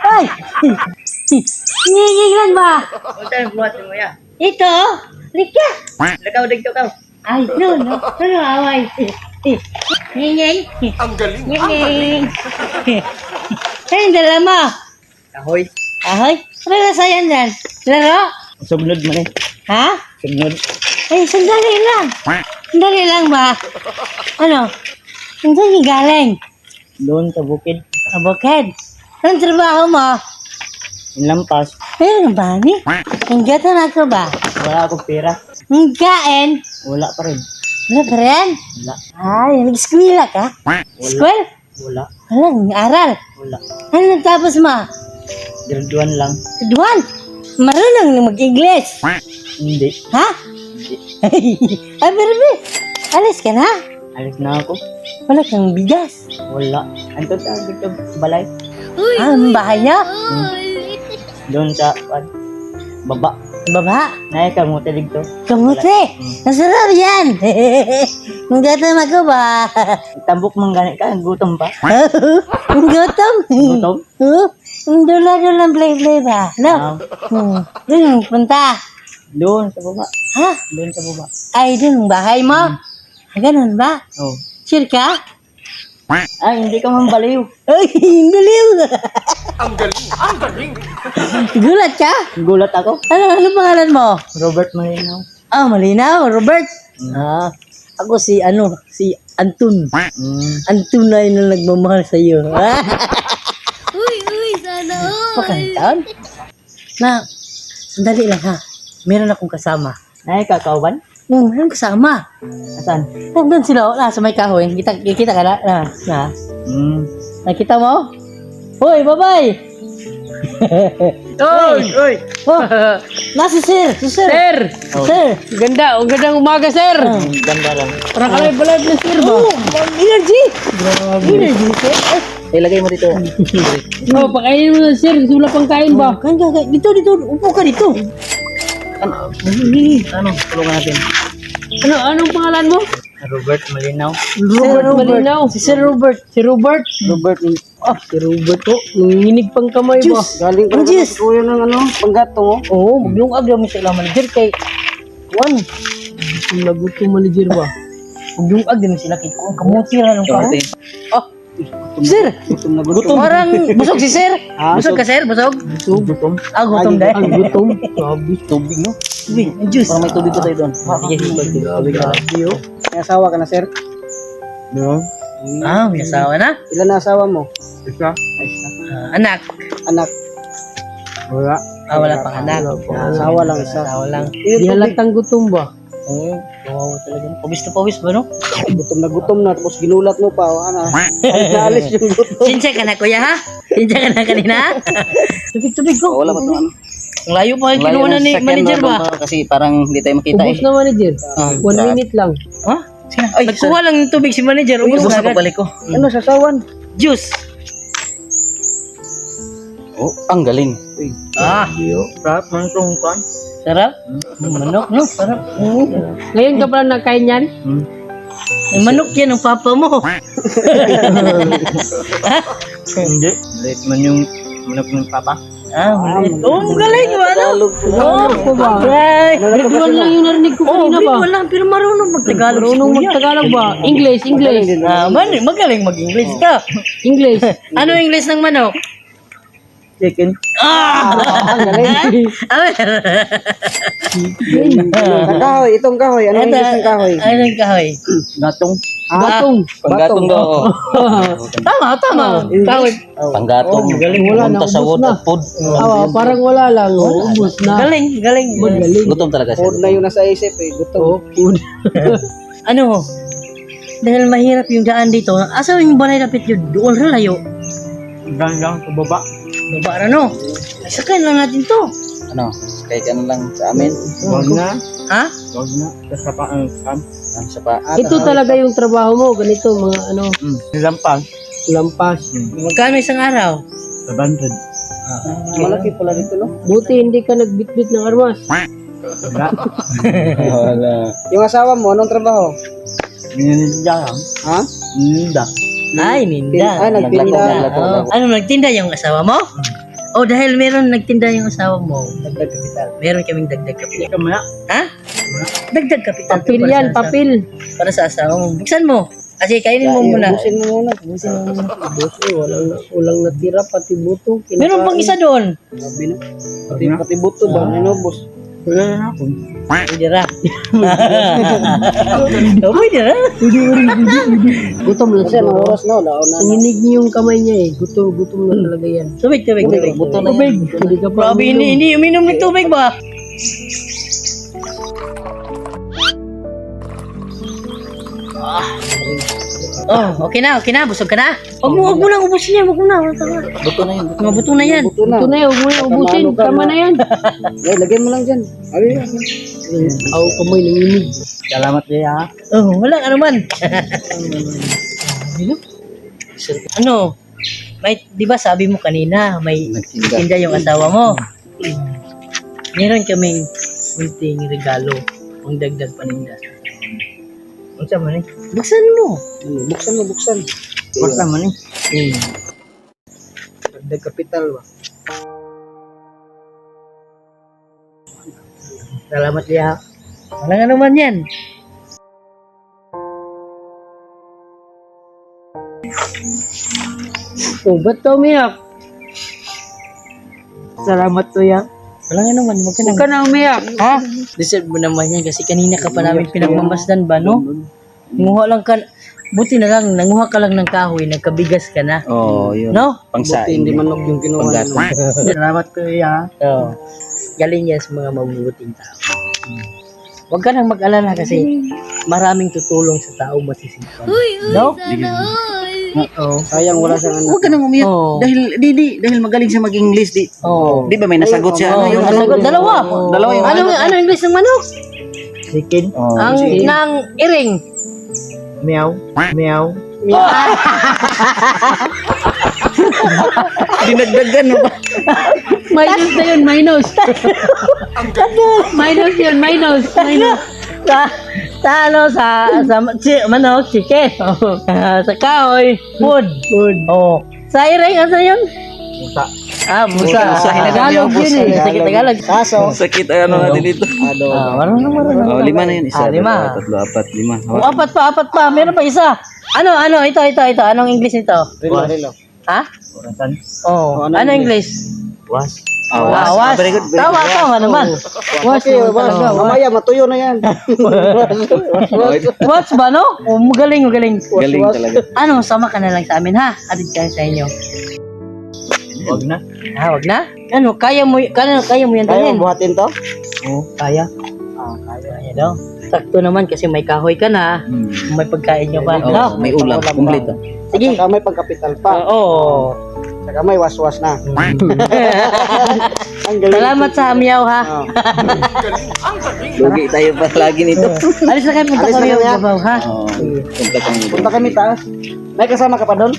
Ay! Ngingiglan ba? Unsa yung buhat mo ya? Ito? Lika! Lakaw dagto ka. Ay, no. Ano away? Nginging! Ang galing! Nginging! Ay, dala mo! Kahoy. Ahoy! Ano na sayan dyan? Laro? Sugnod man eh. Ha? Sugnod. Ay, sandali lang. Sandali lang ba? Ano? Saan galing? Doon sa bukid. Aboked. Anong trabaho mo? Yung lampas. Ayun ba ni? Hingga to na ko ba? Wala akong pera. Hinggain? Wala pa rin. Wala pa rin? Wala. Ay, nag-eskwela ka? School? Wala. Wala, aral. Wala. Ano natapos mo? Grade 1 lang. Duwan. Marunong na mag-English. Hindi. Ha? Hindi. Ay, pero alis ka na. Alis na ako. Wala kang bigas. Wala. Anto ta dito sa balay. Ah, ang bahay niya? Doon sa baba. Baba. Nay ka mo dito. Kamuti. Nasarap yan. Ang gatam ako ba? Tambok man gani ka, gutom pa. Ang gatam. Gutom? Ang dula-dula play-play ba? No? Doon punta. Doon sa baba. Ha? Doon sa baba. Ay, doon ang bahay mo? Ganun ba? Oh. Sure ka? Ay, hindi ka man baliw. Ay, baliw. Ang galing! Ang galing! Gulat ka? Gulat ako. Ano pangalan mo? Robert Malinaw. Ah, malinaw. Robert. Ah, ako si Anton. Anton na yun ang nagmamahal sa iyo. Uy, sana all. Pakantaan? Na, sandali lang ha. Meron akong kasama. Nay ka kauban? Meron kasama. Asan? Nandun sila, sa may kahoy. Kita ka na. Nakita mo? Hoy, bye-bye! Oy! Oh, nasi sir! Si sir! Sir! Sir! Ganda! Ang gandang umaga, sir! Ang ganda lang. Parang alive-alive na, sir ba? Oh, energy! Energy, sir! Ilagay mo dito. Oh, pakainin mo na, sir. Gusto mo lang pang kain ba? Kan ka, dito, upo ka dito. Ano? Tulungan natin. Anong pangalan mo? Robert Malinaw. Robert Malinaw. Si Sir Robert. Si Robert. Robert. Si Robert po. Nanginginig pang kamay ba? Galing Ang Diyos! kuya ng panggato mo. Oo, maglungag naman sila manager kay Juan. Ang lagot ko manager ba? Maglungag naman sila kay Juan. Kamutira ng kaho. Oh, Sir! gutom na gutom. Parang busog si Sir. Busog ka Sir? Busog? Gutom. Ah, gutom dahil. Ang gutom. Grabe. Tubig, no? Tubig, ang juice. Parang may tubig pa tayo doon. Sige, tubig na. May asawa ka na, sir? No? Ah, may asawa na? Ilan na asawa mo? Isa? Anak. Anak. Wala. Ah, wala pang anak. Asawa lang isa. Asawa lang. Di halatang gutom ba? Oo, kawawa talaga. Pawis na pawis ba, no? Gutom na, tapos ginulat mo pa. Ano? Naalis yung gutom. Sinsya ka na, kuya, ha? Sinsya ka na kanina, ha? Tubig, go. Wala ba ito? Ang layo pa yung kinuha na ni manager ba? Kasi parang hindi tayo makita Ubus na manager. 1 minute lang. Ha? Nagkuha lang ng tubig si manager. Ubus na agad. Balik ko. Ano, sasawan? Juice. Oh, ang galing. Ah, Sarap ng tungkan. sarap. Manok, no? Sarap. Ngayon ka pala nakain yan? Yung manok yan ang papa mo. Hindi. Late man yung manok ng papa. Ah, ulit. Oh, magaling ba, ano? Ako ba? Right. Grade 1 lang yung narinig ko Oh, kanina ba? bigwan lang, pero marunong mag-Tagalog. Marunong mag-Tagalog ba? English. Ah, magaling mag-English ka. English. Ano English ng manok? Chicken. Ang kahoy, itong kahoy. Ano yung isang kahoy? Anong kahoy? Gatong. Gatong. Panggatong daw. Tama. Kahoy. Panggatong. Wala na, Punta sa ubos wood na. at food. Parang wala lang. Ubus na. Galing. Magaling. Gutom talaga siya. Food na yung nasa isip eh. Gutom. Food. Ano? Dahil mahirap yung daan dito. Asa yung balay lapit yun? Doon layo. Lang sa baba. Baba na, no? Sakayin lang natin to. Ano? Kaya ka lang sa amin. Huwag na. Ha? Huwag na. Sa pa ang sa pa. Ito talaga yung trabaho mo. Ganito, mga ano, Lampang. lampas. Magkano isang araw? 700. Malaki pala dito, no? Buti hindi ka nagbitbit ng armas. Wala. Yung asawa mo, anong trabaho? Ninda lang. Ha? Ninda. Ay, ninda. Ah, nagtinda. Oh. Ano, nagtinda yung asawa mo? Oh, dahil meron nagtinda yung asawa mo, Dagdag kapital. meron kaming dagdag kapital. Kamaya. Ha? Dagdag kapital. Papel para yan, sa asawa- papel. Para sa asawa mo. Buksan mo. Kasi kainin mo muna. Ubusin mo muna. Ubusin mo muna. Ubus eh, walang natira, pati buto. Meron pang isa doon. Sabi na. Pati buto ba? Inubos. Wala na ako. Pwede ra. Oh, pwede ra. Gutom na Kasi siya. anong oras na? Wala na. Nanginig niyo yung kamay niya eh. Gutom na talaga yan. Tubig, tubig, tubig. Buto na Tubig. yan. Hindi ka pa Grabe, hindi uminom ng tubig ba? Oh, okay na. Busog ka na. Huwag mo nang ubusin yan. Huwag mo na. Buto na yan. Mga buto na yan. Buto na. Ito na yun, huwag mo na ubusin. Tama na yan. Eh, lagyan mo lang dyan. Abi. Ako kamay nanginig. Salamat kaya. Oh, wala ka naman. Ano? May, di ba sabi mo kanina, may tinda yung asawa mo. Meron kaming kunting regalo. Ang dagdag paninda. Ang sama ni. Buksan mo. Buksan mo, buksan. Basta man eh. Dagdag kapital ba? Salamat liya. Wala nga naman yan. Oh, ba't ka umiyak? Salamat to ya. Wala nga naman. Huwag ka Huwag na. ka na umiyak. Ha? Deserve mo naman yan kasi kanina ka pa namin pinagmamasdan ba, no? Nanguha lang ka. Buti na lang, nanguha ka lang ng kahoy, nagkabigas ka na. Oo, yun. No? Buti hindi manok yung kinuha. Salamat kaya. Oo. Galing yan sa mga mabubuting tao. Huwag ka nang mag-alala kasi maraming tutulong sa tao masisipag. No? Oo. Sayang wala siyang anak. Huwag ka nang umiyak. Oo. Dahil magaling siya mag-English. Oo. Di ba may nasagot siya? Oo, Ano yung nasagot? Dalawa. Dalawa yung Ano English ng manok? Chicken. Ang ng iring. Meow. Meow. Dinagdagan mo ba? Minus na yun, minus. Minus yun, minus. Minus. Sa manok, chicken. Sa kahoy, food. Oh. Sa iring, ano yun? Musa. Musa. Musa, Tagalog yun eh. Sa Tagalog. Kaso, Sakit ano natin dito. Marunong. Oh, 5 na yun. Isa, Lima. 2, 3, 4, 5. Oh, apat pa. Meron pa isa. Ano, ito. Anong English nito? rilo. Ha? Orasan. Oh, ano English? Was. Was. Very good. Very Tama naman. Okay, mamaya matuyo na yan. What's ba, no? Oh, magaling. Galing talaga. Ano, sama ka na lang sa amin, ha? Atid ka sa inyo. Wag na. Wag na? Ano, kaya mo yan Kaya dalhin? mo buhatin to? Oo, kaya. Kaya daw. Sakto naman kasi may kahoy ka na, may pagkain nyo pa, no? May ulam. Kompleto. Sige. Saka may pagkapital pa. Oo. Saka may waswas na. Ang galing. Salamat sa hamyaw, ha? Ah. Lugi tayo pa lagi nito. Alis na kayo, punta Alis na kami kami, ha? ang babaw, ha? Oo. Punta kami. Punta kami taas. May kasama ka pa doon?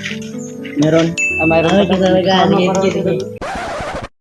Meron. Mayroon Ay, pa kasama ka. Ano, Sige, parang- sige.